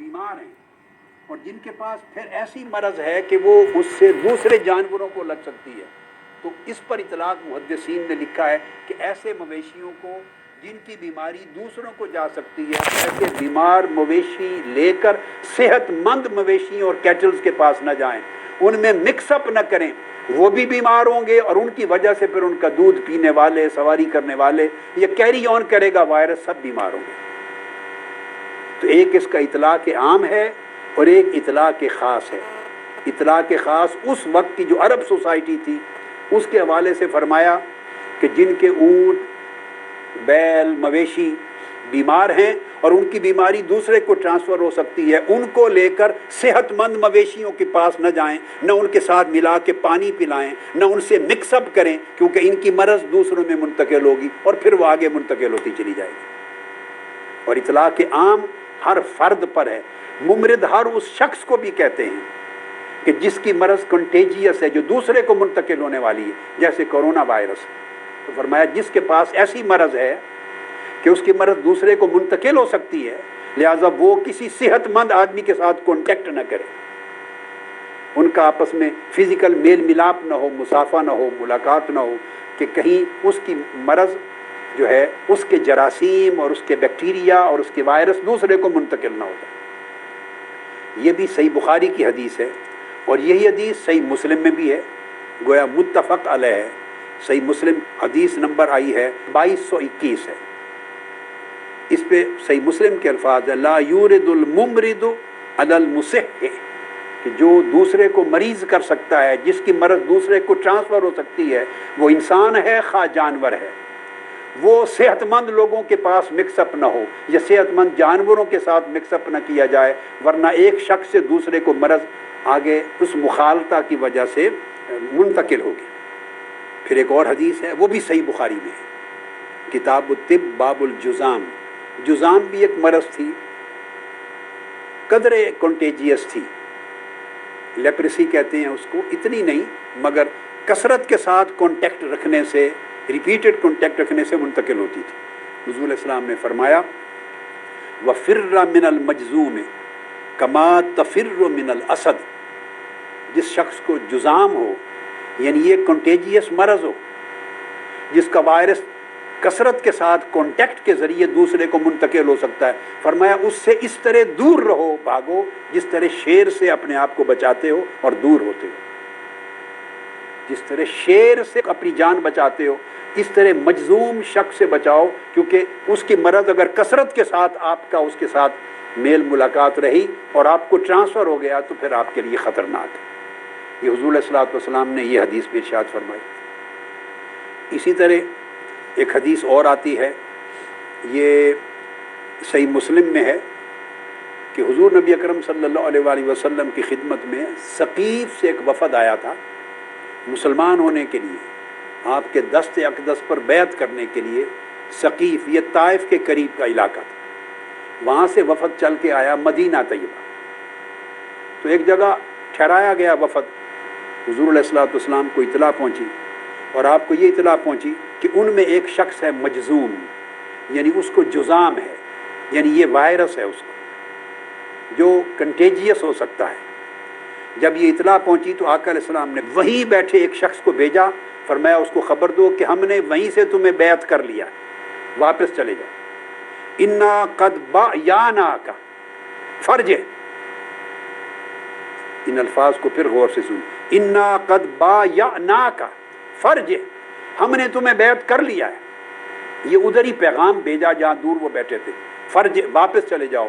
بیمار ہیں اور جن کے پاس پھر ایسی مرض ہے کہ وہ اس سے دوسرے جانوروں کو لگ سکتی ہے، تو اس پر اطلاق محدثین نے لکھا ہے کہ ایسے مویشیوں کو جن کی بیماری دوسروں کو جا سکتی ہے، ایسے بیمار مویشی لے کر صحت مند مویشیوں اور کیٹلز کے پاس نہ جائیں، ان میں مکس اپ نہ کریں، وہ بھی بیمار ہوں گے اور ان کی وجہ سے پھر ان کا دودھ پینے والے، سواری کرنے والے، یہ کیری آن کرے گا وائرس، سب بیمار ہوں گے۔ تو ایک اس کا اطلاق عام ہے اور ایک اطلاق خاص ہے۔ اطلاق خاص اس وقت کی جو عرب سوسائٹی تھی اس کے حوالے سے فرمایا کہ جن کے اونٹ، بیل، مویشی بیمار ہیں اور ان کی بیماری دوسرے کو ٹرانسفر ہو سکتی ہے، ان کو لے کر صحت مند مویشیوں کے پاس نہ جائیں، نہ ان کے ساتھ ملا کے پانی پلائیں، نہ ان سے مکس اپ کریں، کیونکہ ان کی مرض دوسروں میں منتقل ہوگی اور پھر وہ آگے منتقل ہوتی چلی جائے گی۔ اور اطلاق عام ہر فرد پر ہے، ممرض ہر اس شخص کو بھی کہتے ہیں کہ جس کی مرض کنٹیجیس ہے، جو دوسرے کو منتقل ہونے والی ہے، جیسے کورونا وائرس۔ تو فرمایا جس کے پاس ایسی مرض ہے کہ اس کی مرض دوسرے کو منتقل ہو سکتی ہے، لہٰذا وہ کسی صحت مند آدمی کے ساتھ کانٹیکٹ نہ کرے، ان کا آپس میں فزیکل میل ملاپ نہ ہو، مسافہ نہ ہو، ملاقات نہ ہو، کہ کہیں اس کی مرض جو ہے اس کے جراثیم اور اس کے بیکٹیریا اور اس کے وائرس دوسرے کو منتقل نہ ہو جائے۔ یہ بھی صحیح بخاری کی حدیث ہے اور یہی حدیث صحیح مسلم میں بھی ہے، گویا متفق علیہ ہے۔ صحیح مسلم حدیث نمبر آئی ہے 2221 ہے، اس پہ صحیح مسلم کے الفاظ ہے لا یورد الممرض علی المصح، کہ جو دوسرے کو مریض کر سکتا ہے، جس کی مرض دوسرے کو ٹرانسفر ہو سکتی ہے، وہ انسان ہے خواہ جانور ہے، وہ صحت مند لوگوں کے پاس مکس اپ نہ ہو یا صحت مند جانوروں کے ساتھ مکس اپ نہ کیا جائے، ورنہ ایک شخص سے دوسرے کو مرض آگے اس مخالطہ کی وجہ سے منتقل ہوگی۔ پھر ایک اور حدیث ہے، وہ بھی صحیح بخاری میں ہے، کتاب الطب باب الجذام۔ جذام بھی ایک مرض تھی، قدرے کنٹیجیس تھی، لیپریسی کہتے ہیں اس کو، اتنی نہیں مگر کثرت کے ساتھ کانٹیکٹ رکھنے سے، ریپیٹڈ کانٹیکٹ رکھنے سے منتقل ہوتی تھی۔ حضور علیہ السلام نے فرمایا وَفِرَّ مِنَ الْمَجْذُومِ كَمَا تَفِرُّ مِنَ الْأَسَدِ، جس شخص کو جذام ہو، یعنی یہ کنٹیجیس مرض ہو جس کا وائرس کثرت کے ساتھ کانٹیکٹ کے ذریعے دوسرے کو منتقل ہو سکتا ہے، فرمایا اس سے اس طرح دور رہو، بھاگو جس طرح شیر سے اپنے آپ کو بچاتے ہو اور دور ہوتے ہو۔ جس طرح شیر سے اپنی جان بچاتے ہو، اس طرح مجذوم شخص سے بچاؤ، کیونکہ اس کی مرض اگر کثرت کے ساتھ آپ کا اس کے ساتھ میل ملاقات رہی اور آپ کو ٹرانسفر ہو گیا تو پھر آپ کے لیے خطرناک ہے۔ یہ حضور علیہ الصلوۃ والسلام نے یہ حدیث بھی ارشاد فرمائی۔ اسی طرح ایک حدیث اور آتی ہے، یہ صحیح مسلم میں ہے کہ حضور نبی اکرم صلی اللہ علیہ وآلہ وسلم کی خدمت میں ثقیف سے ایک وفد آیا تھا مسلمان ہونے کے لیے، آپ کے دست اقدس پر بیعت کرنے کے لیے۔ ثقیف یہ طائف کے قریب کا علاقہ تھا، وہاں سے وفد چل کے آیا مدینہ طیبہ۔ تو ایک جگہ ٹھہرایا گیا وفد، حضور علیہ الصلوۃ والسلام کو اطلاع پہنچی اور آپ کو یہ اطلاع پہنچی کہ ان میں ایک شخص ہے مجذوم، یعنی اس کو جذام ہے، یعنی یہ وائرس ہے اس کو جو کنٹیجیس ہو سکتا ہے۔ جب یہ اطلاع پہنچی تو آقا علیہ السلام نے وہیں بیٹھے ایک شخص کو بھیجا، فرمایا اس کو خبر دو کہ ہم نے وہیں سے تمہیں بیعت کر لیا، واپس چلے جاؤ۔ انا قد بایعناک فرج، ان الفاظ کو پھر غور سے سن، انا قد بایعناک فرج، ہم نے تمہیں بیعت کر لیا ہے۔ یہ ادھر ہی پیغام بھیجا جہاں دور وہ بیٹھے تھے، فرج واپس چلے جاؤ،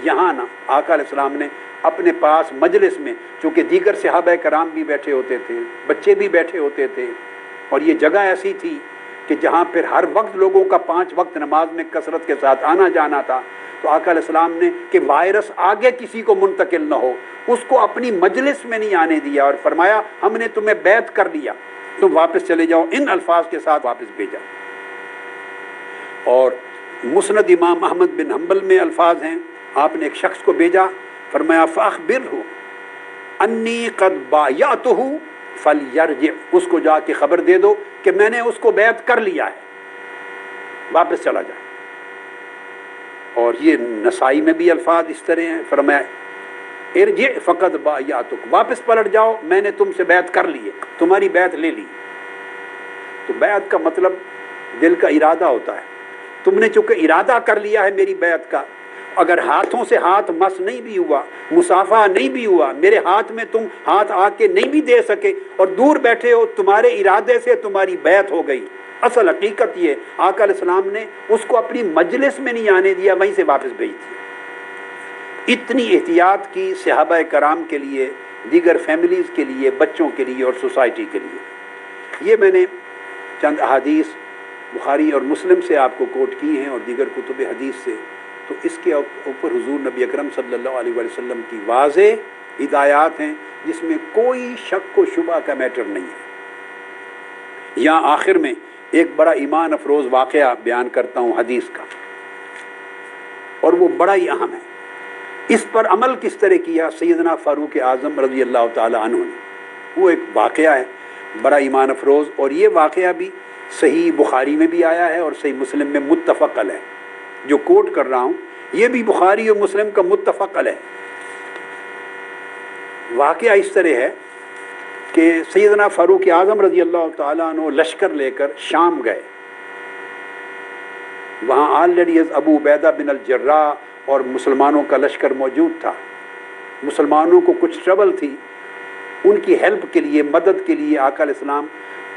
یہاں نہ۔ آقا علیہ السلام نے اپنے پاس مجلس میں، چونکہ دیگر صحابہ کرام بھی بیٹھے ہوتے تھے، بچے بھی بیٹھے ہوتے تھے، اور یہ جگہ ایسی تھی کہ جہاں پھر ہر وقت لوگوں کا 5 وقت نماز میں کثرت کے ساتھ آنا جانا تھا، تو آقا علیہ السلام نے کہ وائرس آگے کسی کو منتقل نہ ہو، اس کو اپنی مجلس میں نہیں آنے دیا اور فرمایا ہم نے تمہیں بیعت کر لیا، تم واپس چلے جاؤ، ان الفاظ کے ساتھ واپس بھیجا۔ اور مسند امام احمد بن حنبل میں الفاظ ہیں، آپ نے ایک شخص کو بھیجا، فرمایا فاخبرہ انی قد بایعتہ فلیرجع، اس کو جا کے خبر دے دو کہ میں نے اس کو بیعت کر لیا ہے، واپس چلا جا۔ اور یہ نسائی میں بھی الفاظ اس طرح ہیں، فرمایا ارجع فقط بایعتک، واپس پلٹ جاؤ، میں نے تم سے بیعت کر لی ہے، تمہاری بیعت لے لی۔ تو بیعت کا مطلب دل کا ارادہ ہوتا ہے، تم نے چونکہ ارادہ کر لیا ہے میری بیعت کا، اگر ہاتھوں سے ہاتھ مس نہیں بھی ہوا، مصافحہ نہیں بھی ہوا، میرے ہاتھ میں تم ہاتھ آ کے نہیں بھی دے سکے اور دور بیٹھے ہو، تمہارے ارادے سے تمہاری بیعت ہو گئی۔ اصل حقیقت یہ آقا علیہ السلام نے اس کو اپنی مجلس میں نہیں آنے دیا، وہیں سے واپس بھیج دیا۔ اتنی احتیاط کی صحابہ کرام کے لیے، دیگر فیملیز کے لیے، بچوں کے لیے اور سوسائٹی کے لیے۔ یہ میں نے چند احادیث بخاری اور مسلم سے آپ کو کوٹ کی ہیں اور دیگر کتب حدیث سے، تو اس کے اوپر حضور نبی اکرم صلی اللہ علیہ وسلم کی واضح ہدایات ہیں جس میں کوئی شک و شبہ کا میٹر نہیں ہے۔ یہاں آخر میں ایک بڑا ایمان افروز واقعہ بیان کرتا ہوں حدیث کا، اور وہ بڑا ہی اہم ہے۔ اس پر عمل کس طرح کیا سیدنا فاروق اعظم رضی اللہ تعالی عنہ نے، وہ ایک واقعہ ہے بڑا ایمان افروز، اور یہ واقعہ بھی صحیح بخاری میں بھی آیا ہے اور صحیح مسلم میں متفق علیہ ہے۔ جو کوٹ کر رہا ہوں یہ بھی بخاری اور مسلم کا متفق علیہ ہے۔ واقعہ اس طرح ہے کہ سیدنا فاروق اعظم رضی اللہ تعالیٰ عنہ لشکر لے کر شام گئے۔ وہاں آلریڈی ابو عبیدہ بن الجراح اور مسلمانوں کا لشکر موجود تھا۔ مسلمانوں کو کچھ ٹربل تھی، ان کی ہیلپ کے لیے، مدد کے لیے آقا علیہ السلام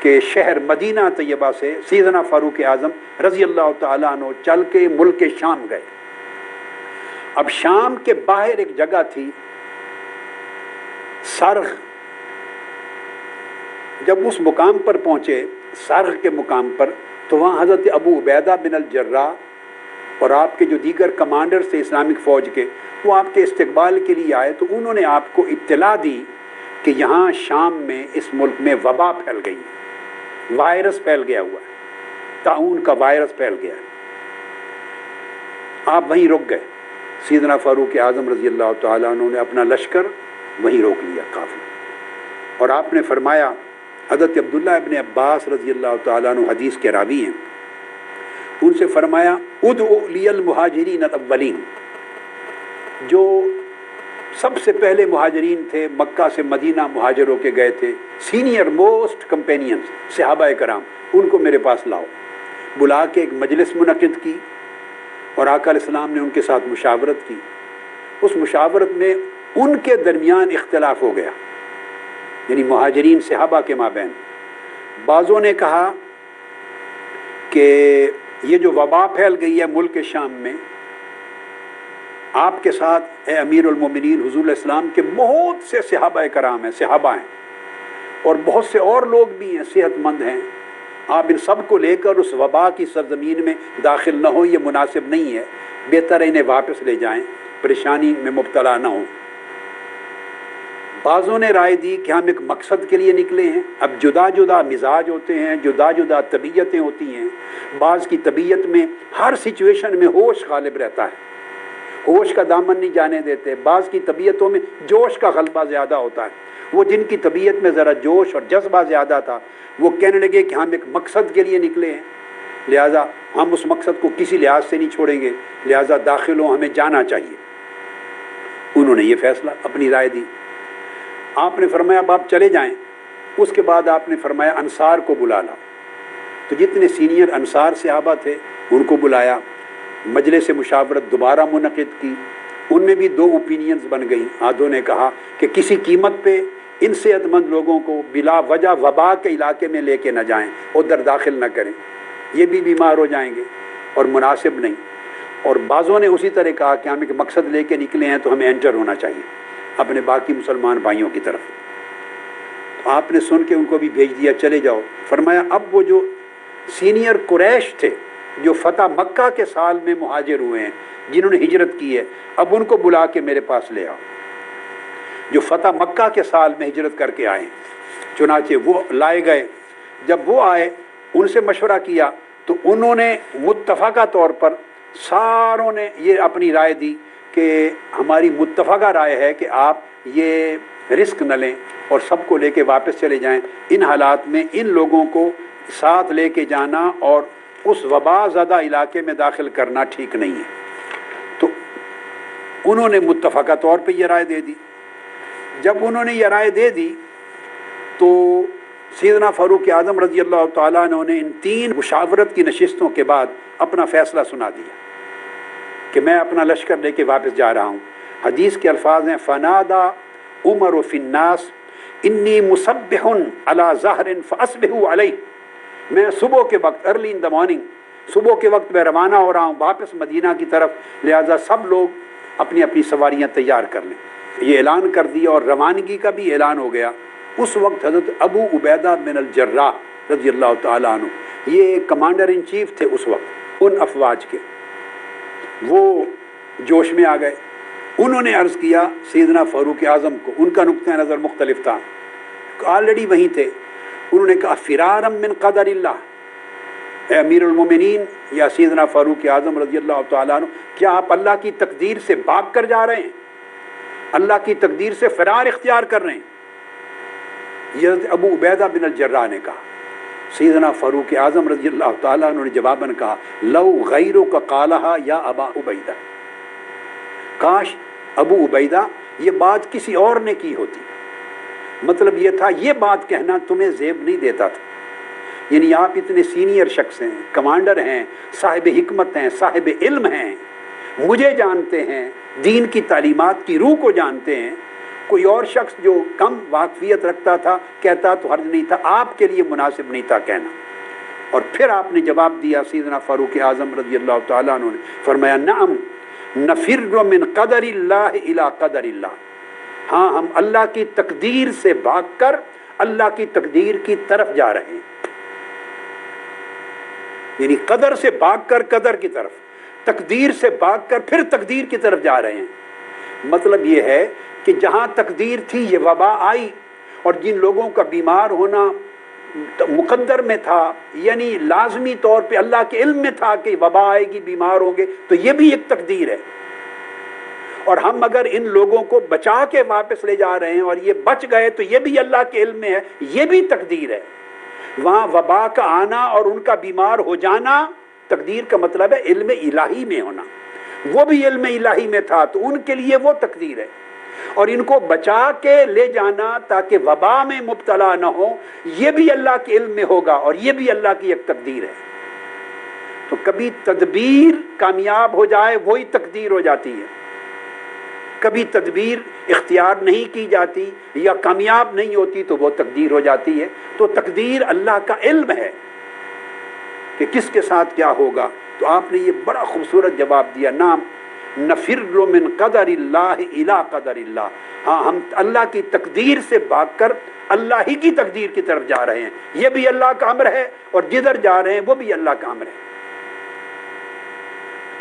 کے شہر مدینہ طیبہ سے سیدنا فاروق اعظم رضی اللہ تعالیٰ عنہ چل کے ملک شام گئے۔ اب شام کے باہر ایک جگہ تھی سرخ، جب اس مقام پر پہنچے سرخ کے مقام پر، تو وہاں حضرت ابو عبیدہ بن الجراح اور آپ کے جو دیگر کمانڈرز تھے اسلامک فوج کے، وہ آپ کے استقبال کے لیے آئے۔ تو انہوں نے آپ کو اطلاع دی کہ یہاں شام میں اس ملک میں وبا پھیل گئی ہے، وائرس پھیل گیا ہوا ہے، طاعون کا وائرس پھیل گیا ہے۔ آپ وہیں رک گئے۔ سیدنا فاروق اعظم رضی اللہ تعالیٰ عنہ نے اپنا لشکر وہیں روک لیا قافلہ، اور آپ نے فرمایا، حضرت عبداللہ ابن عباس رضی اللہ تعالیٰ عنہ حدیث کے راوی ہیں، ان سے فرمایا ادعو لی المہاجرین الاولین، جو سب سے پہلے مہاجرین تھے، مکہ سے مدینہ مہاجر ہو کے گئے تھے، سینئر موسٹ کمپینینز صحابہ کرام، ان کو میرے پاس لاؤ۔ بلا کے ایک مجلس منعقد کی اور آقا علیہ السلام نے ان کے ساتھ مشاورت کی۔ اس مشاورت میں ان کے درمیان اختلاف ہو گیا، یعنی مہاجرین صحابہ کے مابین۔ بعضوں نے کہا کہ یہ جو وبا پھیل گئی ہے ملک شام میں، آپ کے ساتھ اے امیر المومنین حضور علیہ السلام کے بہت سے صحابہ کرام ہیں، صحابہ ہیں، اور بہت سے اور لوگ بھی ہیں، صحت مند ہیں، آپ ان سب کو لے کر اس وبا کی سرزمین میں داخل نہ ہو، یہ مناسب نہیں ہے، بہتر ہے انہیں واپس لے جائیں، پریشانی میں مبتلا نہ ہوں۔ بعضوں نے رائے دی کہ ہم ایک مقصد کے لیے نکلے ہیں۔ اب جدا جدا مزاج ہوتے ہیں، جدا جدا طبیعتیں ہوتی ہیں، بعض کی طبیعت میں ہر سچویشن میں ہوش غالب رہتا ہے، ہوش کا دامن نہیں جانے دیتے، بعض کی طبیعتوں میں جوش کا غلبہ زیادہ ہوتا ہے۔ وہ جن کی طبیعت میں ذرا جوش اور جذبہ زیادہ تھا، وہ کہنے لگے کہ ہم ایک مقصد کے لیے نکلے ہیں، لہٰذا ہم اس مقصد کو کسی لحاظ سے نہیں چھوڑیں گے، لہٰذا داخل ہوں، ہمیں جانا چاہیے۔ انہوں نے یہ فیصلہ اپنی رائے دی۔ آپ نے فرمایا اب آپ چلے جائیں۔ اس کے بعد آپ نے فرمایا انصار کو بلا لا۔ تو جتنے سینئر انصار صحابہ تھے ان کو بلایا، مجلس مشاورت دوبارہ منعقد کی۔ ان میں بھی دو اوپینینز بن گئیں۔ آدھوں نے کہا کہ کسی قیمت پہ ان صحت مند لوگوں کو بلا وجہ وبا کے علاقے میں لے کے نہ جائیں، ادھر داخل نہ کریں، یہ بھی بیمار ہو جائیں گے اور مناسب نہیں۔ اور بعضوں نے اسی طرح کہا کہ ہم ایک مقصد لے کے نکلے ہیں تو ہمیں انٹر ہونا چاہیے اپنے باقی مسلمان بھائیوں کی طرف۔ تو آپ نے سن کے ان کو بھی بھیج دیا، چلے جاؤ۔ فرمایا اب وہ جو سینئر قریش تھے جو فتح مکہ کے سال میں مہاجر ہوئے ہیں، جنہوں نے ہجرت کی ہے، اب ان کو بلا کے میرے پاس لے آؤ، جو فتح مکہ کے سال میں ہجرت کر کے آئے ہیں۔ چنانچہ وہ لائے گئے۔ جب وہ آئے، ان سے مشورہ کیا تو انہوں نے متفقہ طور پر ساروں نے یہ اپنی رائے دی کہ ہماری متفقہ رائے ہے کہ آپ یہ رسک نہ لیں اور سب کو لے کے واپس چلے جائیں۔ ان حالات میں ان لوگوں کو ساتھ لے کے جانا اور اس وبا زدہ علاقے میں داخل کرنا ٹھیک نہیں ہے۔ انہوں نے متفقہ طور پہ یہ رائے دے دی۔ جب انہوں نے یہ رائے دے دی تو سیدنا فاروق اعظم رضی اللہ تعالیٰ عنہ نے ان 3 مشاورت کی نشستوں کے بعد اپنا فیصلہ سنا دیا کہ میں اپنا لشکر لے کے واپس جا رہا ہوں۔ حدیث کے الفاظ ہیں فنادا عمر فی الناس انی مصبح علی ظہر فاصبحوا علیہ، میں صبح کے وقت ارلی ان دا مارننگ، صبح کے وقت میں روانہ ہو رہا ہوں واپس مدینہ کی طرف، لہٰذا سب لوگ اپنی اپنی سواریاں تیار کر لیں۔ یہ اعلان کر دیا اور روانگی کا بھی اعلان ہو گیا۔ اس وقت حضرت ابو عبیدہ بن الجراح رضی اللہ تعالیٰ عنہ، یہ کمانڈر ان چیف تھے اس وقت ان افواج کے، وہ جوش میں آ گئے۔ انہوں نے عرض کیا سیدنا فاروق اعظم کو، ان کا نقطہ نظر مختلف تھا، آلریڈی وہیں تھے۔ انہوں نے کہا فرارم من قدر اللہ، اے امیر المومنین یا سیدنا فاروق اعظم رضی اللہ تعالیٰ عنہ، کیا آپ اللہ کی تقدیر سے بھاگ کر جا رہے ہیں، اللہ کی تقدیر سے فرار اختیار کر رہے ہیں؟ یہ حضرت ابو عبیدہ بن الجراح نے کہا۔ سیدنا فاروق اعظم رضی اللہ تعالیٰ عنہ نے جواباً کہا لو غیرک قالہا یا ابا عبیدہ، کاش ابو عبیدہ یہ بات کسی اور نے کی ہوتی، مطلب یہ تھا یہ بات کہنا تمہیں زیب نہیں دیتا تھا، یعنی آپ اتنے سینئر شخص ہیں، کمانڈر ہیں، صاحب حکمت ہیں، صاحب علم ہیں، مجھے جانتے ہیں، دین کی تعلیمات کی روح کو جانتے ہیں، کوئی اور شخص جو کم واقفیت رکھتا تھا کہتا تو حرج نہیں تھا، آپ کے لیے مناسب نہیں تھا کہنا۔ اور پھر آپ نے جواب دیا سیدنا فاروق اعظم رضی اللہ تعالیٰ عنہ نے فرمایا نعم نفر من قدر اللہ الی قدر اللہ، ہاں ہم اللہ کی تقدیر سے بھاگ کر اللہ کی تقدیر کی طرف جا رہے ہیں، یعنی قدر سے بھاگ کر قدر کی طرف، تقدیر سے بھاگ کر پھر تقدیر کی طرف جا رہے ہیں۔ مطلب یہ ہے کہ جہاں تقدیر تھی یہ وبا آئی، اور جن لوگوں کا بیمار ہونا مقدر میں تھا، یعنی لازمی طور پہ اللہ کے علم میں تھا کہ وبا آئے گی، بیمار ہوں گے، تو یہ بھی ایک تقدیر ہے۔ اور ہم اگر ان لوگوں کو بچا کے واپس لے جا رہے ہیں اور یہ بچ گئے تو یہ بھی اللہ کے علم میں ہے، یہ بھی تقدیر ہے۔ وہاں وبا کا آنا اور ان کا بیمار ہو جانا تقدیر کا مطلب ہے علم الہی میں ہونا، وہ بھی علم الہی میں تھا تو ان کے لیے وہ تقدیر ہے، اور ان کو بچا کے لے جانا تاکہ وبا میں مبتلا نہ ہو یہ بھی اللہ کے علم میں ہوگا، اور یہ بھی اللہ کی ایک تقدیر ہے۔ تو کبھی تدبیر کامیاب ہو جائے وہی تقدیر ہو جاتی ہے، کبھی تدبیر اختیار نہیں کی جاتی یا کامیاب نہیں ہوتی تو وہ تقدیر ہو جاتی ہے۔ تو تقدیر اللہ کا علم ہے کہ کس کے ساتھ کیا ہوگا۔ تو آپ نے یہ بڑا خوبصورت جواب دیا، نام نفر من قدر اللہ الی قدر اللہ، ہاں ہم اللہ کی تقدیر سے بھاگ کر اللہ ہی کی تقدیر کی طرف جا رہے ہیں، یہ بھی اللہ کا امر ہے، اور جدھر جا رہے ہیں وہ بھی اللہ کا امر ہے۔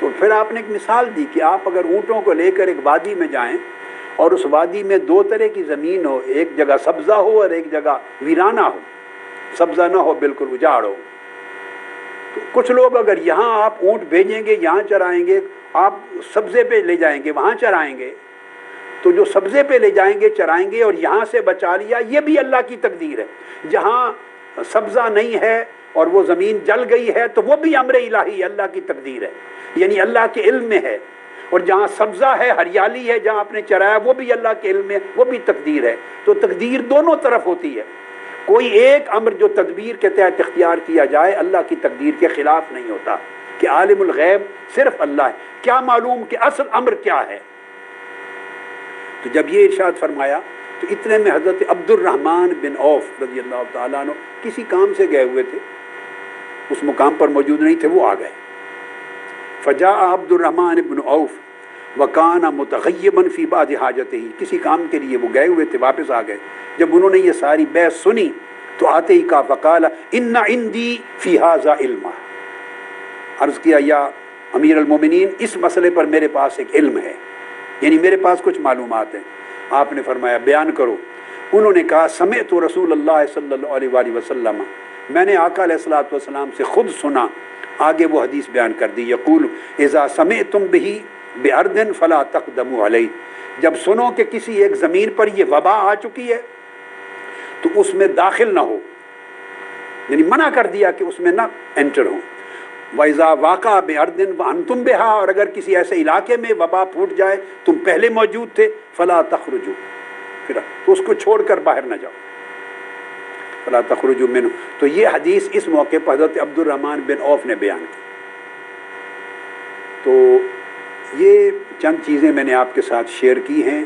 تو پھر آپ نے ایک مثال دی کہ آپ اگر اونٹوں کو لے کر ایک وادی میں جائیں اور اس وادی میں 2 طرح کی زمین ہو، ایک جگہ سبزہ ہو اور ایک جگہ ویرانہ ہو، سبزہ نہ ہو بالکل اجاڑ ہو، تو کچھ لوگ اگر یہاں آپ اونٹ بھیجیں گے یہاں چرائیں گے، آپ سبزے پہ لے جائیں گے وہاں چرائیں گے، تو جو سبزے پہ لے جائیں گے چرائیں گے اور یہاں سے بچا لیا یہ بھی اللہ کی تقدیر ہے۔ جہاں سبزہ نہیں ہے اور وہ زمین جل گئی ہے تو وہ بھی امر الہی اللہ کی تقدیر ہے، یعنی اللہ کے علم میں ہے، اور جہاں سبزہ ہے ہریالی ہے جہاں آپ نے چرایا وہ بھی اللہ کے علم میں، وہ بھی تقدیر ہے۔ تو تقدیر دونوں طرف ہوتی ہے، کوئی ایک امر جو تدبیر کے تحت اختیار کیا جائے اللہ کی تقدیر کے خلاف نہیں ہوتا، کہ عالم الغیب صرف اللہ ہے، کیا معلوم کہ اصل امر کیا ہے۔ تو جب یہ ارشاد فرمایا تو اتنے میں حضرت عبد الرحمن بن عوف رضی اللہ تعالیٰ عنہ کسی کام سے گئے ہوئے تھے، اس مقام پر موجود نہیں تھے، وہ آ گئے۔ فجاء عبد الرحمن بن عوف وکان متغیبا فی بعض حاجتہ، کسی کام کے لیے وہ گئے ہوئے تھے، واپس آ گئے۔ جب انہوں نے یہ ساری بحث سنی تو آتے ہی کہا فقال ان عندی فی ھذا علما، عرض کیا یا امیر المومنین اس مسئلے پر میرے پاس ایک علم ہے، یعنی میرے پاس کچھ معلومات ہیں۔ آپ نے فرمایا بیان کرو۔ انہوں نے کہا سمعت رسول اللہ صلی اللہ علیہ وآلہ وسلم، میں نے آقا علیہ الصلوۃ والسلام سے خود سنا۔ آگے وہ حدیث بیان کر دی، یقول اذا سمعتم به بارض فلا تقدموا علیہ، جب سنو کہ کسی ایک زمین پر یہ وبا آ چکی ہے تو اس میں داخل نہ ہو، یعنی منع کر دیا کہ اس میں نہ انٹر ہو۔ وَإِذَا وَاقَعَ بِأَرْضٍ وَأَنْتُمْ بِهَا، اور اگر کسی ایسے علاقے میں وبا پھوٹ جائے تم پہلے موجود تھے، فَلَا تَخْرُجُوا، پھر تو اس کو چھوڑ کر باہر نہ جاؤ، فَلَا تَخْرُجُوا مِنْهُ۔ تو یہ حدیث اس موقع پر حضرت عبد الرحمن بن عوف نے بیان کی۔ تو یہ چند چیزیں میں نے آپ کے ساتھ شیئر کی ہیں،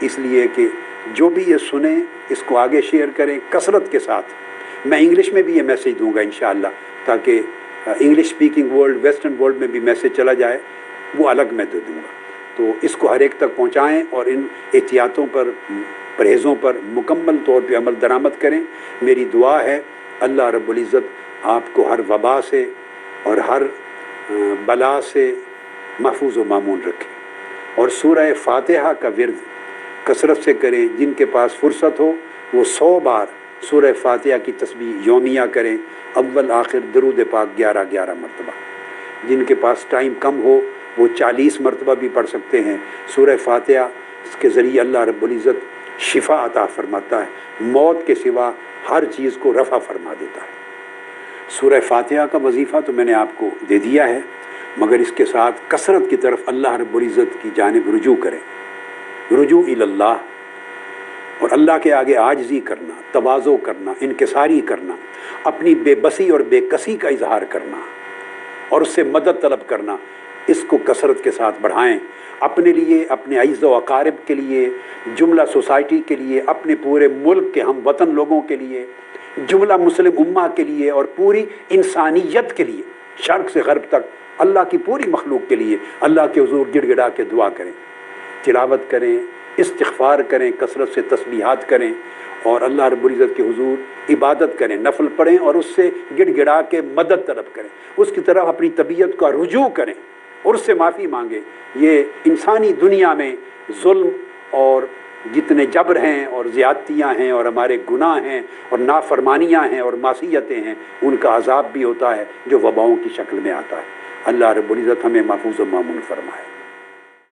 اس لیے کہ جو بھی یہ سنیں اس کو آگے شیئر کریں کثرت کے ساتھ۔ میں انگلش میں بھی یہ میسیج دوں گا انشاءاللہ، تاکہ English speaking world, western world میں بھی میسیج چلا جائے، وہ الگ میں دے دوں گا۔ تو اس کو ہر ایک تک پہنچائیں اور ان احتیاطوں پر، پرہیزوں پر مکمل طور پہ عمل درآمد کریں۔ میری دعا ہے اللہ رب العزت آپ کو ہر وبا سے اور ہر بلا سے محفوظ و مامون رکھے، اور سورہ فاتحہ کا ورد کثرت سے کریں۔ جن کے پاس فرصت ہو وہ 100 بار سورہ فاتحہ کی تسبیح یومیہ کریں، اول آخر درود پاک 11 مرتبہ۔ جن کے پاس ٹائم کم ہو وہ 40 مرتبہ بھی پڑھ سکتے ہیں۔ سورہ فاتحہ اس کے ذریعے اللہ رب العزت شفا عطا فرماتا ہے، موت کے سوا ہر چیز کو رفع فرما دیتا ہے۔ سورہ فاتحہ کا وظیفہ تو میں نے آپ کو دے دیا ہے، مگر اس کے ساتھ کثرت کی طرف اللہ رب العزت کی جانب رجوع کریں، رجوع اللہ، اور اللہ کے آگے عاجزی کرنا، تواضع کرنا، انکساری کرنا، اپنی بے بسی اور بے کسی کا اظہار کرنا اور اس سے مدد طلب کرنا، اس کو کثرت کے ساتھ بڑھائیں، اپنے لیے، اپنے اعزا و اقارب کے لیے، جملہ سوسائٹی کے لیے، اپنے پورے ملک کے ہم وطن لوگوں کے لیے، جملہ مسلم امہ کے لیے، اور پوری انسانیت کے لیے، شرق سے غرب تک اللہ کی پوری مخلوق کے لیے اللہ کے حضور گڑ گڑا کے دعا کریں، تلاوت کریں، استغفار کریں، کثرت سے تسبیحات کریں، اور اللہ رب العزت کے حضور عبادت کریں، نفل پڑھیں، اور اس سے گڑ گڑا کے مدد طلب کریں، اس کی طرف اپنی طبیعت کا رجوع کریں اور اس سے معافی مانگیں۔ یہ انسانی دنیا میں ظلم اور جتنے جبر ہیں اور زیادتیاں ہیں اور ہمارے گناہ ہیں اور نافرمانیاں ہیں اور معصیتیں ہیں، ان کا عذاب بھی ہوتا ہے جو وباؤں کی شکل میں آتا ہے۔ اللہ رب العزت ہمیں محفوظ و مامون فرمائے۔